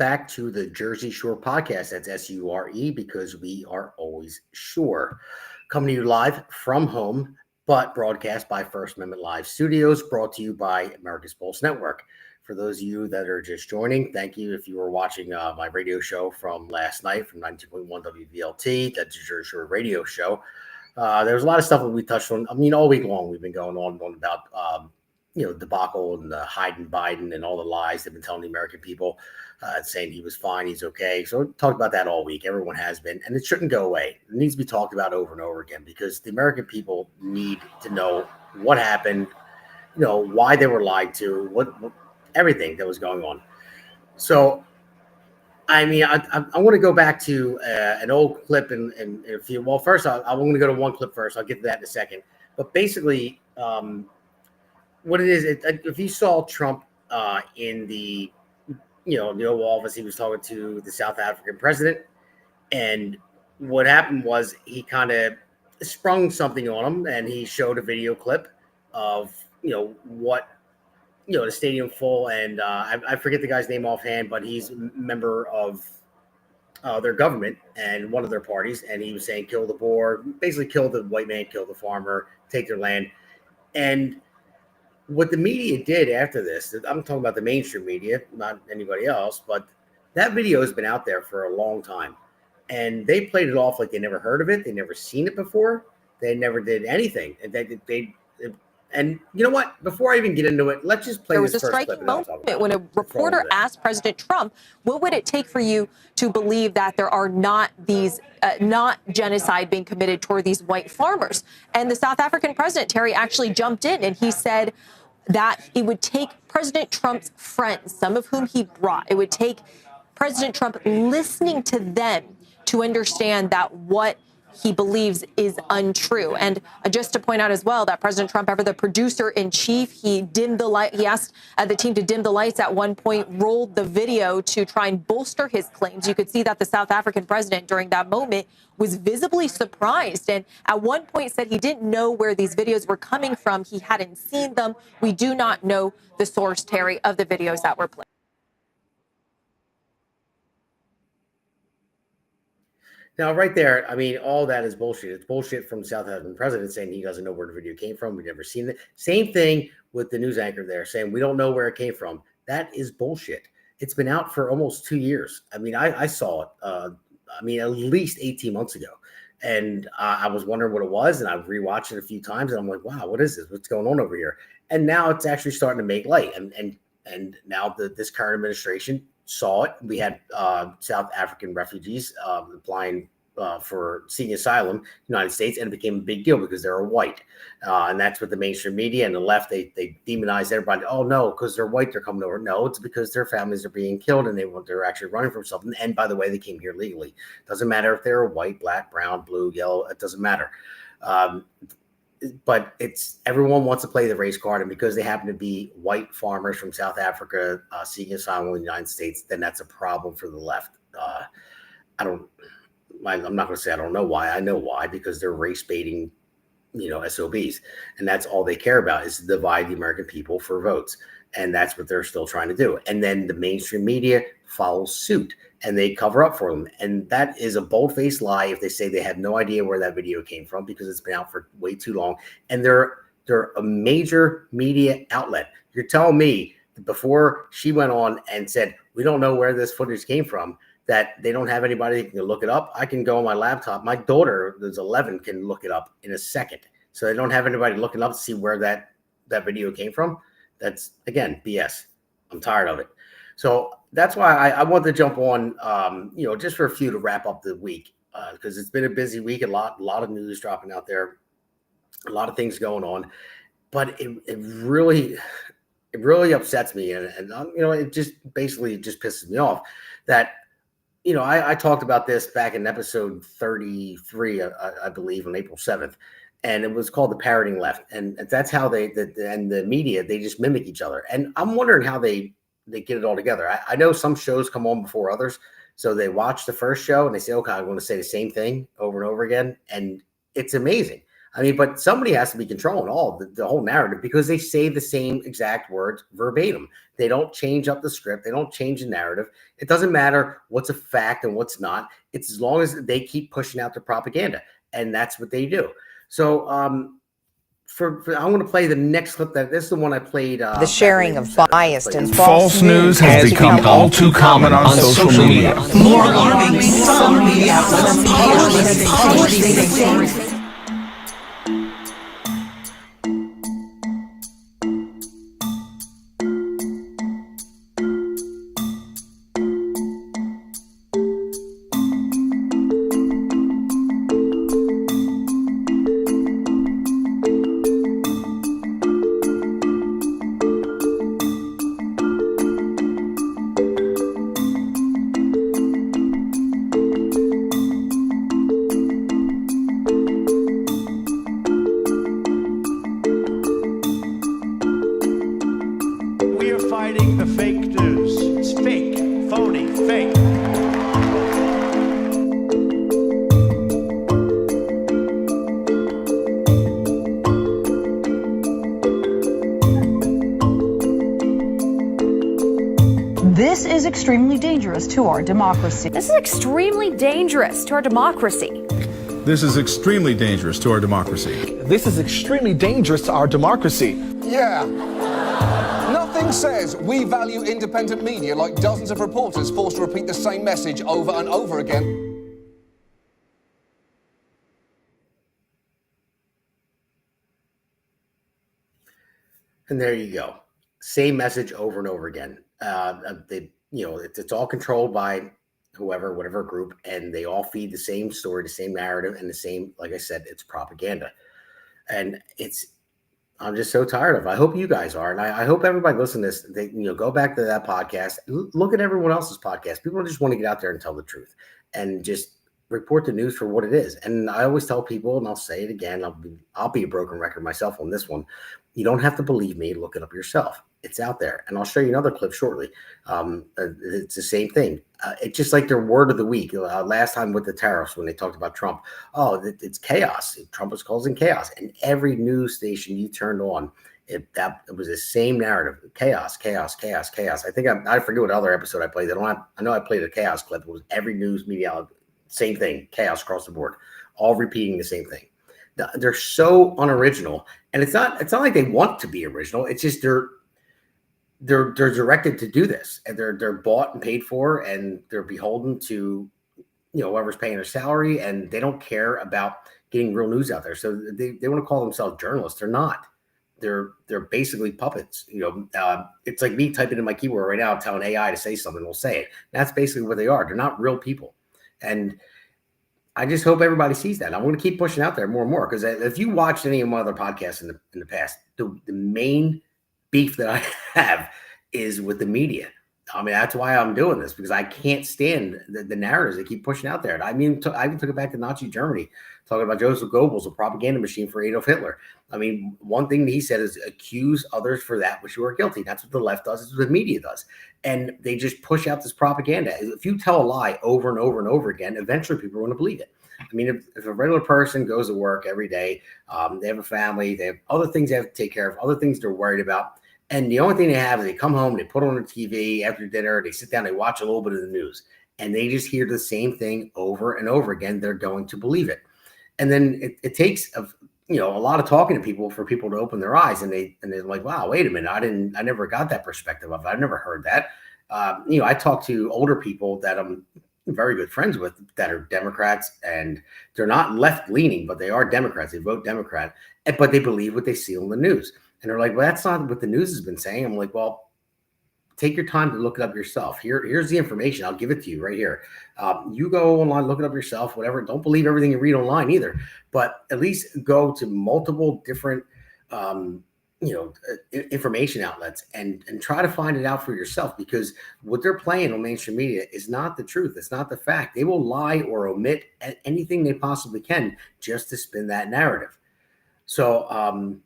back to the Jersey Shore podcast. That's SURE because we are always sure. Coming to you live from home, but broadcast by First Amendment Live Studios, brought to you by America's Pulse Network. For those of you that are just joining, thank you. If you were watching my radio show from last night from 92.1 WVLT, that's the Jersey Shore radio show. There was a lot of stuff that we touched on. I mean, all week long, we've been going on about debacle and the Biden and all the lies they've been telling the American people, saying he was fine, he's okay. So we talked about that all week. Everyone has been, and it shouldn't go away. It needs to be talked about over and over again because the American people need to know what happened, why they were lied to, what everything that was going on. So, I mean, I want to go back to an old clip in a few. Well, first, I want to go to one clip first. I'll get to that in a second. But basically, what it is, if you saw Trump in the Oval Office, he was talking to the South African president, and what happened was he kind of sprung something on him, and he showed a video clip of what the stadium full, and I forget the guy's name offhand, but he's a member of their government and one of their parties, and he was saying kill the Boer, basically kill the white man, kill the farmer, take their land. And what the media did after this, I'm talking about the mainstream media, not anybody else, but that video has been out there for a long time. And they played it off like they never heard of it. They never seen it before. They never did anything. And you know what? Before I even get into it, let's just play this first clip. There was a striking moment when a reporter asked President Trump, what would it take for you to believe that there are not these, not genocide being committed toward these white farmers? And the South African president, Terry, actually jumped in and he said that it would take President Trump's friends, some of whom he brought, it would take President Trump listening to them to understand that what he believes is untrue. And just to point out as well that President Trump, ever the producer in chief, he dimmed the light. He asked the team to dim the lights at one point, rolled the video to try and bolster his claims. You could see that the South African president during that moment was visibly surprised. And at one point said he didn't know where these videos were coming from. He hadn't seen them. We do not know the source, Terry, of the videos that were played. Now, right there, I mean, all that is bullshit. It's bullshit from the South African president saying he doesn't know where the video came from. We've never seen it. Same thing with the news anchor there saying we don't know where it came from. That is bullshit. It's been out for almost 2 years. I mean, I saw it, at least 18 months ago. And I was wondering what it was, and I've rewatched it a few times, and I'm like, wow, what is this? What's going on over here? And now it's actually starting to make light. And now this current administration saw it. We had South African refugees applying for seeking asylum in the United States, and it became a big deal because they're white. And that's what the mainstream media and the left, they demonize everybody. Oh, no, because they're white, they're coming over. No, it's because their families are being killed and they're actually running from something. And by the way, they came here legally. Doesn't matter if they're white, black, brown, blue, yellow. It doesn't matter. But everyone wants to play the race card, and because they happen to be white farmers from South Africa seeking asylum in the United States, then that's a problem for the left. I'm not going to say I don't know why. I know why, because they're race baiting, SOBs, and that's all they care about is to divide the American people for votes, and that's what they're still trying to do. And then the mainstream media follows suit, and they cover up for them. And that is a bold-faced lie if they say they have no idea where that video came from because it's been out for way too long. And they're a major media outlet. You're telling me that before she went on and said, we don't know where this footage came from, that they don't have anybody that can look it up? I can go on my laptop. My daughter, who's 11, can look it up in a second. So they don't have anybody looking up to see where that video came from. That's, again, BS. I'm tired of it. So that's why I want to jump on, just for a few to wrap up the week, because it's been a busy week, a lot of news dropping out there, a lot of things going on, but it really upsets me, and it just basically pisses me off that I talked about this back in episode 33, I believe, on April 7th. And it was called the parroting left, and that's how the media, they just mimic each other. And I'm wondering how they get it all together. I know some shows come on before others, so they watch the first show and they say, okay, I'm going to say the same thing over and over again, and it's amazing. I mean, but somebody has to be controlling all the whole narrative because they say the same exact words verbatim. They don't change up the script. They don't change the narrative. It doesn't matter what's a fact and what's not. It's as long as they keep pushing out the propaganda, and that's what they do. So, I want to play the next clip. This is the one I played. The sharing of biased and false news has become all too common on social media. More alarming, some media outlets publish these things. Fighting the fake news. It's fake, phony, fake. This is extremely dangerous to our democracy. This is extremely dangerous to our democracy. This is extremely dangerous to our democracy. This is extremely dangerous to our democracy. Yeah. Nothing says we value independent media like dozens of reporters forced to repeat the same message over and over again. And there you go. Same message over and over again. It's all controlled by whoever, whatever group, and they all feed the same story, the same narrative, and the same, like I said, it's propaganda. And I'm just so tired of it. I hope you guys are. And I hope everybody listening to this, go back to that podcast, look at everyone else's podcast. People just want to get out there and tell the truth and just report the news for what it is. And I always tell people, and I'll say it again, I'll be a broken record myself on this one. You don't have to believe me. Look it up yourself. It's out there. And I'll show you another clip shortly. It's the same thing. It's just like their word of the week. Last time with the tariffs, when they talked about Trump, it's chaos. Trump was causing chaos. And every news station you turned on, it was the same narrative. Chaos, chaos, chaos, chaos. I think I forget what other episode I played. I know I played a chaos clip. It was every news media, same thing, chaos across the board, all repeating the same thing. They're so unoriginal. And it's not like they want to be original. It's just they're directed to do this, and they're bought and paid for, and they're beholden to whoever's paying their salary, and they don't care about getting real news out there. So they want to call themselves journalists. They're not. They're basically puppets. It's like me typing in my keyboard right now, telling AI to say something, we'll say it. That's basically what they are. They're not real people. And I just hope everybody sees that. I'm going to keep pushing out there more and more, because if you watched any of my other podcasts in the past, the main beef that I have is with the media. I mean, that's why I'm doing this, because I can't stand the narratives they keep pushing out there. And I mean, I even took it back to Nazi Germany, talking about Joseph Goebbels, a propaganda machine for Adolf Hitler. I mean, one thing that he said is accuse others for that which you are guilty. That's what the left does. It's what the media does. And they just push out this propaganda. If you tell a lie over and over and over again, eventually people are going to believe it. I mean, if a regular person goes to work every day, they have a family, they have other things they have to take care of, other things they're worried about. And the only thing they have is they come home, they put on the TV after dinner, they sit down, they watch a little bit of the news, and they just hear the same thing over and over again. They're going to believe it. And then it takes a lot of talking to people for people to open their eyes, and they're like, wow, wait a minute, I never got that perspective of it. I've never heard that. I talk to older people that I'm very good friends with that are Democrats, and they're not left leaning, but they are Democrats. They vote Democrat, but they believe what they see on the news. And they're like, well, that's not what the news has been saying. I'm like, well, take your time to look it up yourself. Here's the information. I'll give it to you right here. You go online, look it up yourself, whatever. Don't believe everything you read online either, but at least go to multiple different, information outlets and try to find it out for yourself, because what they're playing on mainstream media is not the truth. It's not the fact. They will lie or omit anything they possibly can just to spin that narrative. So,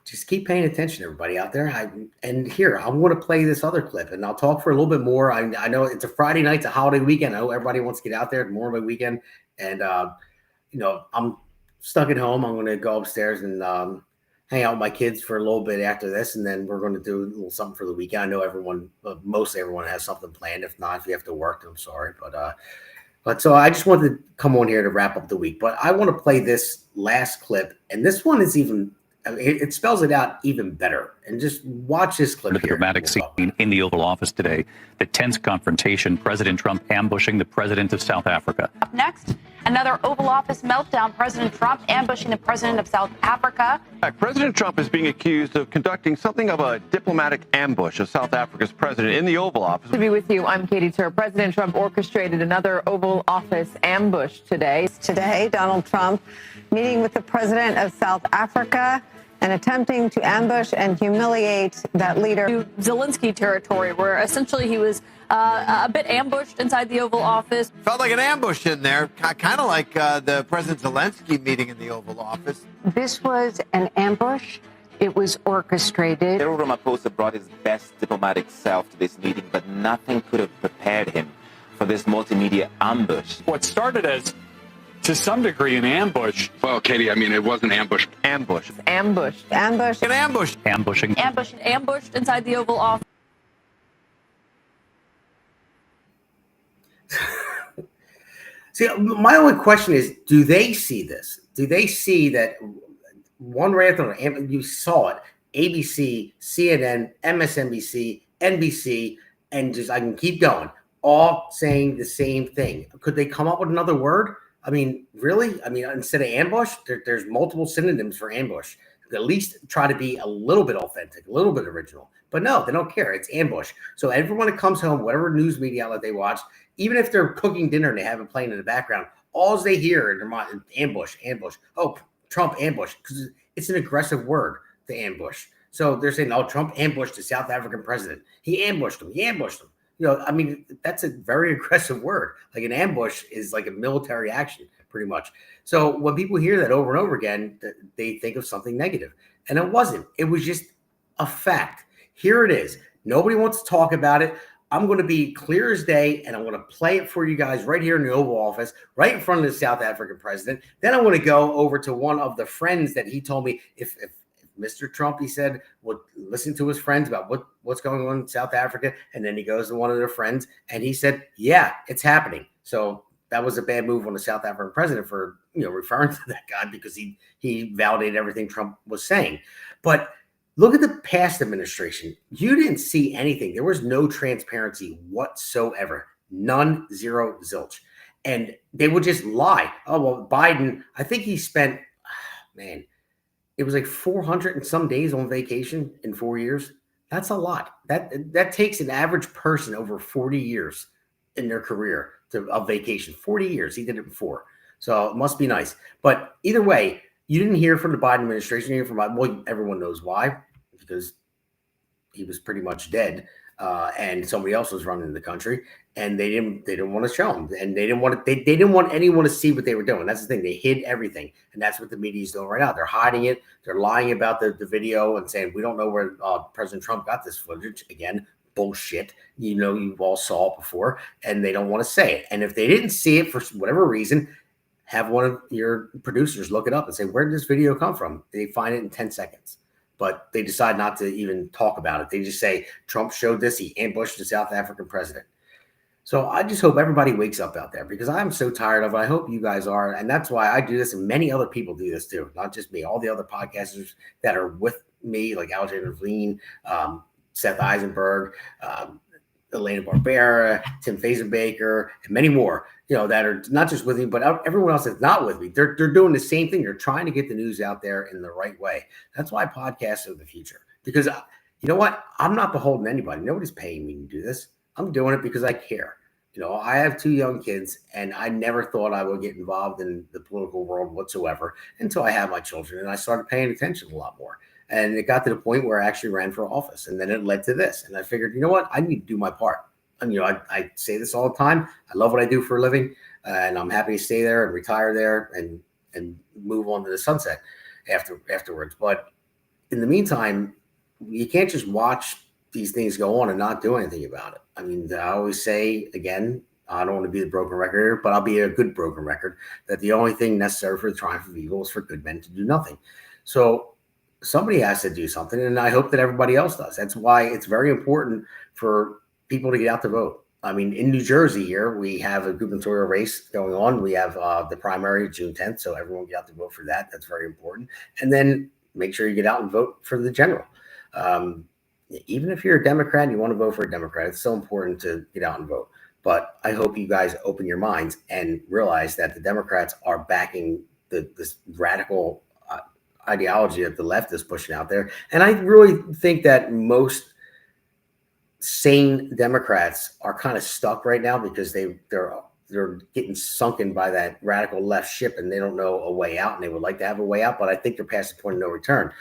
just keep paying attention, everybody out there. I'm going to play this other clip, and I'll talk for a little bit more. I know it's a Friday night, it's a holiday weekend. I know everybody wants to get out there. It's more of a weekend, and I'm stuck at home. I'm going to go upstairs and hang out with my kids for a little bit after this, and then we're going to do a little something for the weekend. I know most everyone has something planned. If not, if you have to work, I'm sorry, but so I just wanted to come on here to wrap up the week. But I want to play this last clip, and this one is even. It spells it out even better. And just watch this clip here. The dramatic scene in the Oval Office today, the tense confrontation, President Trump ambushing the president of South Africa. Up next, another Oval Office meltdown. President Trump ambushing the president of South Africa. President Trump is being accused of conducting something of a diplomatic ambush of South Africa's president in the Oval Office. To be with you, I'm Katie Tur. President Trump orchestrated another Oval Office ambush today. Today, Donald Trump meeting with the president of South Africa and attempting to ambush and humiliate that leader. To Zelensky territory, where essentially he was a bit ambushed inside the Oval Office. Felt like an ambush in there, kind of like the President Zelensky meeting in the Oval Office. This was an ambush. It was orchestrated. Cyril Ramaphosa brought his best diplomatic self to this meeting, but nothing could have prepared him for this multimedia ambush. What started as, to some degree, an ambush. Well, Katie, I mean, it was an ambush. Ambush. Ambush. Ambush. An ambush. Ambushing. Ambushed inside the Oval Office. See, my only question is, do they see this? Do they see that one right after another, you saw it, ABC, CNN, MSNBC, NBC, and just I can keep going, all saying the same thing. Could they come up with another word? I mean, really? I mean, instead of ambush, there's multiple synonyms for ambush. At least try to be a little bit authentic, a little bit original. But no, they don't care. It's ambush. So everyone that comes home, whatever news media outlet they watch, even if they're cooking dinner and they have it playing in the background, all they hear in their mind, ambush, ambush. Oh, Trump ambush, because it's an aggressive word, to ambush. So they're saying, oh, Trump ambushed the South African president. He ambushed him. He ambushed him. You know, I mean, that's a very aggressive word. Like an ambush is like a military action, pretty much. So when people hear that over and over again, they think of something negative. And it wasn't. It was just a fact. Here it is. Nobody wants to talk about it. I'm going to be clear as day, and I'm going to play it for you guys right here in the Oval Office, right in front of the South African president. Then I'm going to go over to one of the friends that he told me if Mr. Trump, he said, would listen to his friends about what's going on in South Africa. And then he goes to one of their friends and he said, yeah, it's happening. So that was a bad move on the South African president for, referring to that guy because he validated everything Trump was saying. But look at the past administration. You didn't see anything. There was no transparency whatsoever. None, zero, zilch. And they would just lie. Oh, well, Biden, I think he spent, it was like 400 and some days on vacation in 4 years. That's a lot. That takes an average person over 40 years in their career of vacation. 40 years. He did it before. So it must be nice. But either way, you didn't hear from the Biden administration. You hear from Biden. Well, everyone knows why. Because he was pretty much dead. And somebody else was running the country, and they didn't want to show him, and they didn't want anyone to see what they were doing. That's the thing; they hid everything, and that's what the media is doing right now. They're hiding it. They're lying about the video and saying we don't know where President Trump got this footage. Again, bullshit. You all saw it before, and they don't want to say it. And if they didn't see it for whatever reason, have one of your producers look it up and say, where did this video come from? They find it in 10 seconds. But they decide not to even talk about it. They just say, Trump showed this. He ambushed the South African president. So I just hope everybody wakes up out there because I'm so tired of it. I hope you guys are. And that's why I do this. And many other people do this too. Not just me. All the other podcasters that are with me, like Alexander Vleen, Seth Eisenberg, Elena Barbera, Tim Fazenbaker, and many more, that are not just with me, but everyone else that's not with me. They're doing the same thing. They're trying to get the news out there in the right way. That's why podcasts are the future. Because you know what? I'm not beholden to anybody. Nobody's paying me to do this. I'm doing it because I care. I have 2 young kids, and I never thought I would get involved in the political world whatsoever until I had my children, and I started paying attention a lot more. And it got to the point where I actually ran for office, and then it led to this. And I figured, you know what? I need to do my part. And, I say this all the time. I love what I do for a living, and I'm happy to stay there and retire there and move on to the sunset afterwards. But in the meantime, you can't just watch these things go on and not do anything about it. I mean, I always say, again, I don't want to be the broken record here, but I'll be a good broken record, that the only thing necessary for the triumph of evil is for good men to do nothing. So somebody has to do something, and I hope that everybody else does. That's why it's very important for people to get out to vote. I mean, in New Jersey here, we have a gubernatorial race going on. We have the primary June 10th, so everyone get out to vote for that. That's very important. And then make sure you get out and vote for the general. Even if you're a Democrat and you want to vote for a Democrat, it's so important to get out and vote. But I hope you guys open your minds and realize that the Democrats are backing this radical ideology that the left is pushing out there. And I really think that most sane Democrats are kind of stuck right now because they're getting sunken by that radical left ship, and they don't know a way out, and they would like to have a way out, but I think they're past the point of no return.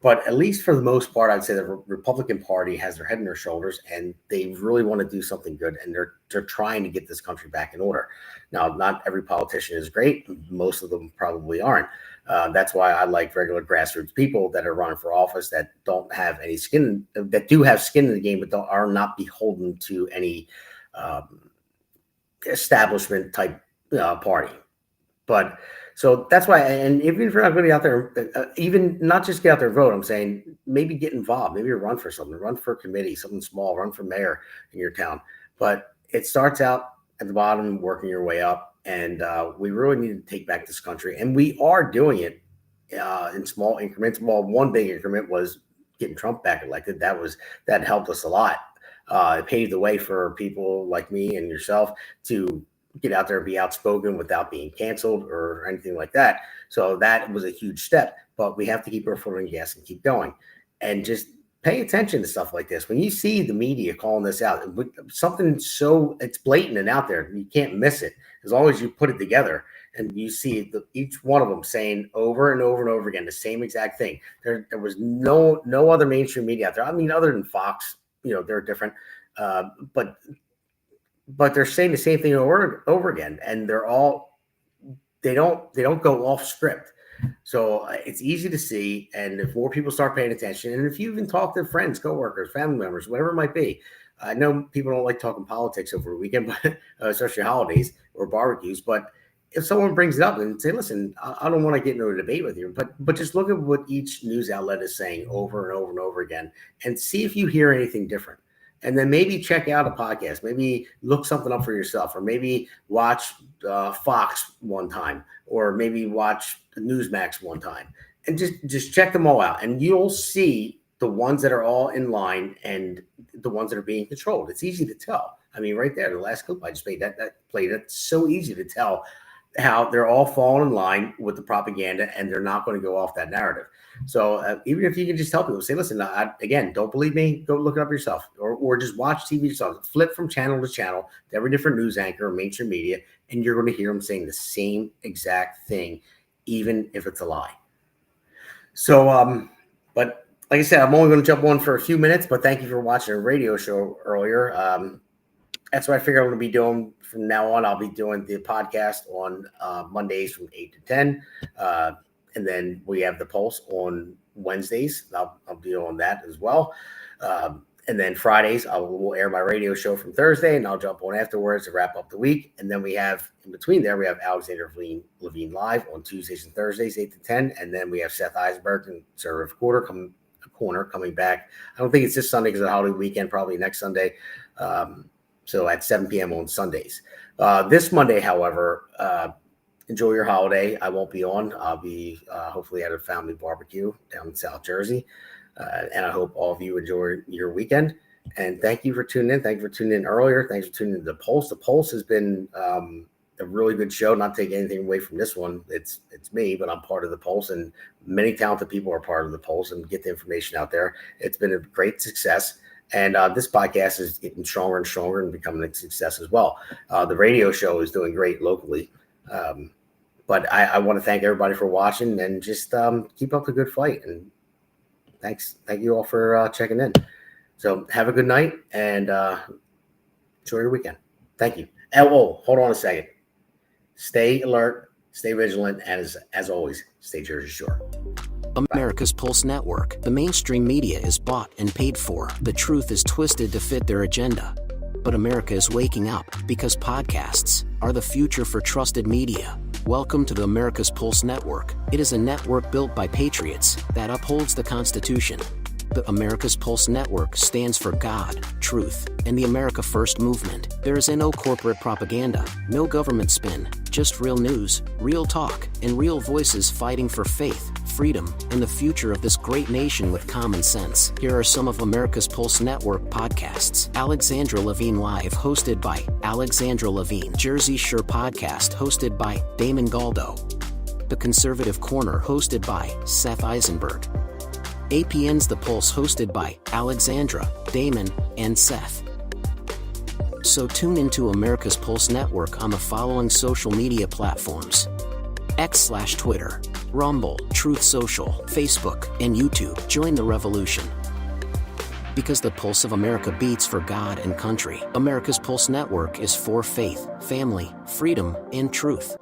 But at least for the most part, I'd say the Republican Party has their head on their shoulders, and they really want to do something good, and they're trying to get this country back in order. Now, not every politician is great. Most of them probably aren't. That's why I like regular grassroots people that are running for office that don't have any skin, that do have skin in the game, but are not beholden to any establishment type party. But so that's why, and even if you're not going to get out there, even not just get out there and vote, I'm saying maybe get involved, maybe run for something, run for a committee, something small, run for mayor in your town. But it starts out at the bottom, working your way up. And we really need to take back this country. And we are doing it in small increments. Well, one big increment was getting Trump back elected. That helped us a lot. It paved the way for people like me and yourself to get out there and be outspoken without being canceled or anything like that. So that was a huge step. But we have to keep our foot on the gas and keep going. And just pay attention to stuff like this. When you see the media calling this out, something so it's blatant and out there, you can't miss it. As long as you put it together and you see each one of them saying over and over and over again the same exact thing. There was no other mainstream media out there. I mean, other than Fox, they're different, but they're saying the same thing over and over again, and they don't go off script. So it's easy to see, and if more people start paying attention, and if you even talk to friends, coworkers, family members, whatever it might be. I know people don't like talking politics over the weekend, but especially holidays or barbecues. But if someone brings it up and say, "Listen, I don't want to get into a debate with you," but just look at what each news outlet is saying over and over and over again, and see if you hear anything different. And then maybe check out a podcast, maybe look something up for yourself, or maybe watch Fox one time, or maybe watch Newsmax one time, and just check them all out, and you'll see the ones that are all in line and the ones that are being controlled. It's easy to tell. I mean, right there, the last clip I just made, that played, it's so easy to tell how they're all falling in line with the propaganda, and they're not going to go off that narrative. So even if you can just tell people, say, listen, again, don't believe me, go look it up yourself, or just watch TV yourself, flip from channel to channel to every different news anchor or mainstream media, and you're going to hear them saying the same exact thing, even if it's a lie. So, but like I said, I'm only going to jump on for a few minutes, but thank you for watching a radio show earlier. That's what I figure I'm going to be doing from now on. I'll be doing the podcast on Mondays from 8 to 10. And then we have the Pulse on Wednesdays. I'll be on that as well. And then Fridays, we'll air my radio show from Thursday, and I'll jump on afterwards to wrap up the week. And then we have, in between there, we have Alexander Levine Live on Tuesdays and Thursdays, 8 to 10. And then we have Seth Eisenberg and Conservative Corner coming back. I don't think it's this Sunday because it's a holiday weekend, probably next Sunday. So at 7 p.m. on Sundays. This Monday, however, enjoy your holiday. I won't be on. I'll be hopefully at a family barbecue down in South Jersey. And I hope all of you enjoy your weekend. And thank you for tuning in. Thank you for tuning in earlier. Thanks for tuning in to The Pulse. The Pulse has been a really good show. Not taking anything away from this one. It's me, but I'm part of The Pulse, and many talented people are part of The Pulse and get the information out there. It's been a great success. And this podcast is getting stronger and stronger and becoming a success as well. The radio show is doing great locally. But I want to thank everybody for watching, and just keep up the good fight. And thank you all for checking in. So have a good night, and enjoy your weekend. Thank you. Oh, hold on a second. Stay alert, stay vigilant, and as always, stay Jersey Shore. America's Pulse Network. The mainstream media is bought and paid for. The truth is twisted to fit their agenda. But America is waking up because podcasts are the future for trusted media. Welcome to the America's Pulse Network. It is a network built by patriots that upholds the Constitution. The America's Pulse Network stands for God, truth, and the America First movement. There is no corporate propaganda, no government spin, just real news, real talk, and real voices fighting for faith, freedom, and the future of this great nation with common sense. Here are some of America's Pulse Network podcasts. Alexandra Levine Live, hosted by Alexandra Levine. Jersey Shore Podcast, hosted by Damon Galdo. The Conservative Corner, hosted by Seth Eisenberg. APN's The Pulse, hosted by Alexandra, Damon, and Seth. So tune into America's Pulse Network on the following social media platforms: X/Twitter, Rumble, Truth Social, Facebook, and YouTube. Join the revolution. Because the pulse of America beats for God and country. America's Pulse Network is for faith, family, freedom, and truth.